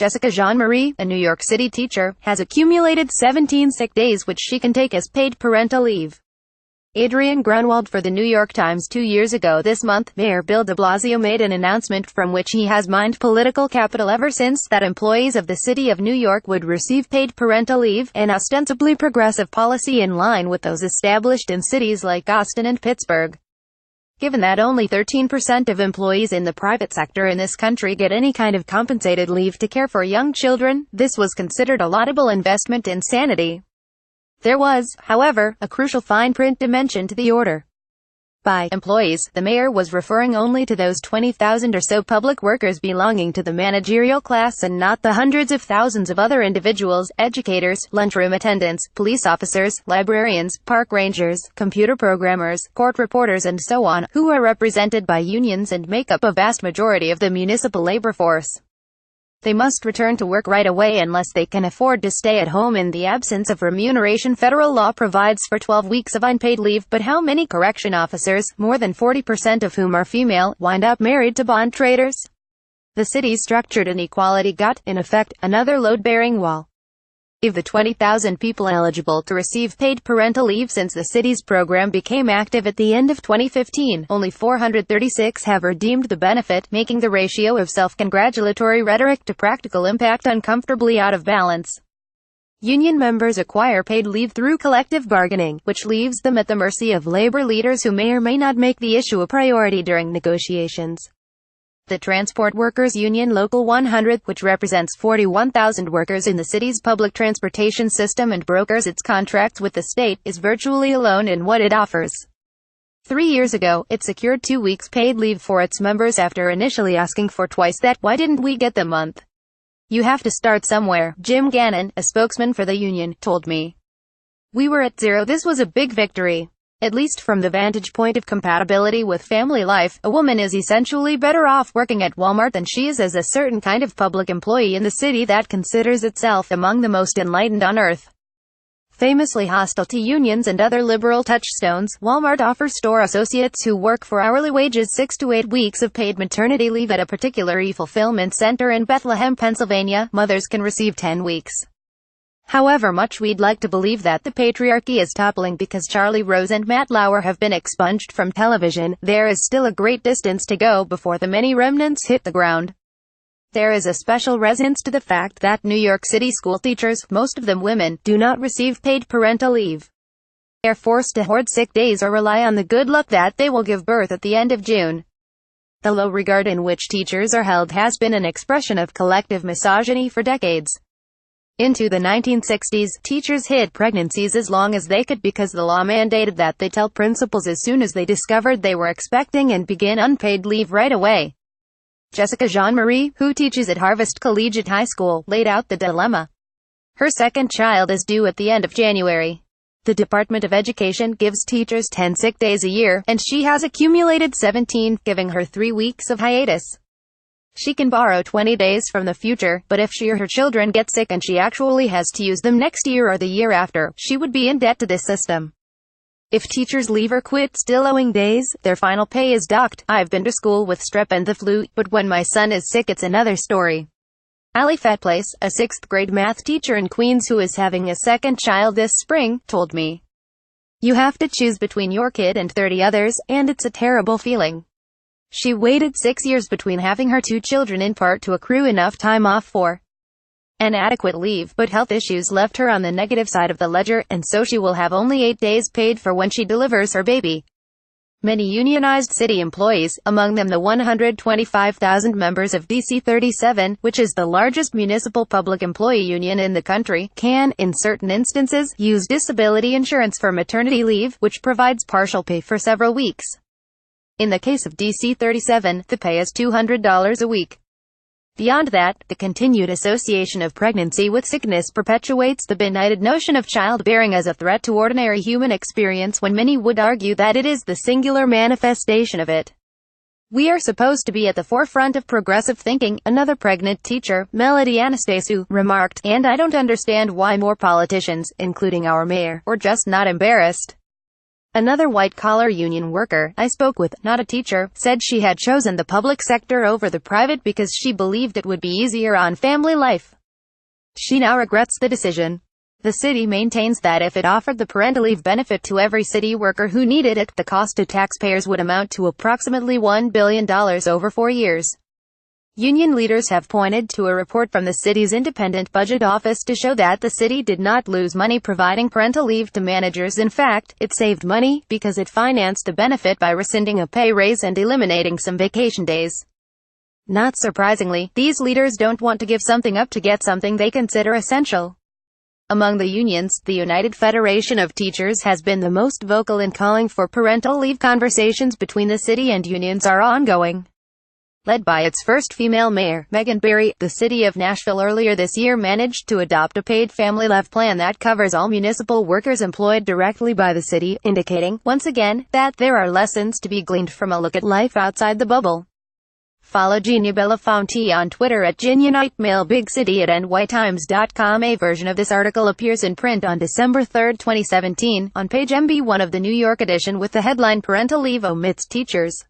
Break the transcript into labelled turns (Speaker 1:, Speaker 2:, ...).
Speaker 1: JeanMarie, a New York City teacher, has accumulated 17 sick days which she can take as paid parental leave. Adrienne Grunwald for the New York Times. 2 years ago this month, Mayor Bill de Blasio made an announcement from which he has mined political capital ever since, that employees of the city of New York would receive paid parental leave, an ostensibly progressive policy in line with those established in cities like Austin and Pittsburgh. Given that only 13% of employees in the private sector in this country get any kind of compensated leave to care for young children, this was considered a laudable investment in sanity. There was, however, a crucial fine print dimension to the order. By employees, the mayor was referring only to those 20,000 or so public workers belonging to the managerial class and not the hundreds of thousands of other individuals, educators, lunchroom attendants, police officers, librarians, park rangers, computer programmers, court reporters and so on, who are represented by unions and make up a vast majority of the municipal labor force. They must return to work right away unless they can afford to stay at home in the absence of remuneration. Federal law provides for 12 weeks of unpaid leave, but how many correction officers, more than 40% of whom are female, wind up married to bond traders? The city's structured inequality got, in effect, another load-bearing wall. Of the 20,000 people eligible to receive paid parental leave since the city's program became active at the end of 2015, only 436 have redeemed the benefit, making the ratio of self-congratulatory rhetoric to practical impact uncomfortably out of balance. Union members acquire paid leave through collective bargaining, which leaves them at the mercy of labor leaders who may or may not make the issue a priority during negotiations. The Transport Workers Union Local 100, which represents 41,000 workers in the city's public transportation system and brokers its contracts with the state, is virtually alone in what it offers. 3 years ago, it secured 2 weeks paid leave for its members after initially asking for twice that. Why didn't we get the month? You have to start somewhere, Jim Gannon, a spokesman for the union, told me. We were at zero. This was a big victory. At least from the vantage point of compatibility with family life, a woman is essentially better off working at Walmart than she is as a certain kind of public employee in the city that considers itself among the most enlightened on earth. Famously hostile to unions and other liberal touchstones, Walmart offers store associates who work for hourly wages 6 to 8 weeks of paid maternity leave at a particular e-fulfillment center in Bethlehem, Pennsylvania. Mothers can receive 10 weeks. However much we'd like to believe that the patriarchy is toppling because Charlie Rose and Matt Lauer have been expunged from television, there is still a great distance to go before the many remnants hit the ground. There is a special resonance to the fact that New York City school teachers, most of them women, do not receive paid parental leave. They are forced to hoard sick days or rely on the good luck that they will give birth at the end of June. The low regard in which teachers are held has been an expression of collective misogyny for decades. Into the 1960s, teachers hid pregnancies as long as they could because the law mandated that they tell principals as soon as they discovered they were expecting and begin unpaid leave right away. JeanMarie, who teaches at Harvest Collegiate High School, laid out the dilemma. Her second child is due at the end of January. The Department of Education gives teachers 10 sick days a year, and she has accumulated 17, giving her 3 weeks of hiatus. She can borrow 20 days from the future, but if she or her children get sick and she actually has to use them next year or the year after, she would be in debt to this system. If teachers leave or quit still owing days, their final pay is docked. I've been to school with strep and the flu, but when my son is sick it's another story. Allie Fatplace, a 6th grade math teacher in Queens who is having a second child this spring, told me. You have to choose between your kid and 30 others, and it's a terrible feeling. She waited 6 years between having her 2 children in part to accrue enough time off for an adequate leave, but health issues left her on the negative side of the ledger, and so she will have only 8 days paid for when she delivers her baby. Many unionized city employees, among them the 125,000 members of DC 37, which is the largest municipal public employee union in the country, can, in certain instances, use disability insurance for maternity leave, which provides partial pay for several weeks. In the case of DC 37, the pay is $200 a week. Beyond that, the continued association of pregnancy with sickness perpetuates the benighted notion of childbearing as a threat to ordinary human experience when many would argue that it is the singular manifestation of it. We are supposed to be at the forefront of progressive thinking, another pregnant teacher, Melody Anastasiou, remarked, and I don't understand why more politicians, including our mayor, are just not embarrassed. Another white-collar union worker I spoke with, not a teacher, said she had chosen the public sector over the private because she believed it would be easier on family life. She now regrets the decision. The city maintains that if it offered the parental leave benefit to every city worker who needed it, the cost to taxpayers would amount to approximately $1 billion over 4 years. Union leaders have pointed to a report from the city's independent budget office to show that the city did not lose money providing parental leave to managers. In fact, it saved money, because it financed the benefit by rescinding a pay raise and eliminating some vacation days. Not surprisingly, these leaders don't want to give something up to get something they consider essential. Among the unions, the United Federation of Teachers has been the most vocal in calling for parental leave. Conversations between the city and unions are ongoing. Led by its first female mayor, Megan Barry, the city of Nashville earlier this year managed to adopt a paid family leave plan that covers all municipal workers employed directly by the city, indicating, once again, that there are lessons to be gleaned from a look at life outside the bubble. Follow Jeannie Belafonte on Twitter at JeanMarie, mail bigcity@nytimes.com. A version of this article appears in print on December 3, 2017, on page MB1 of the New York edition with the headline "Parental Leave Omits Teachers."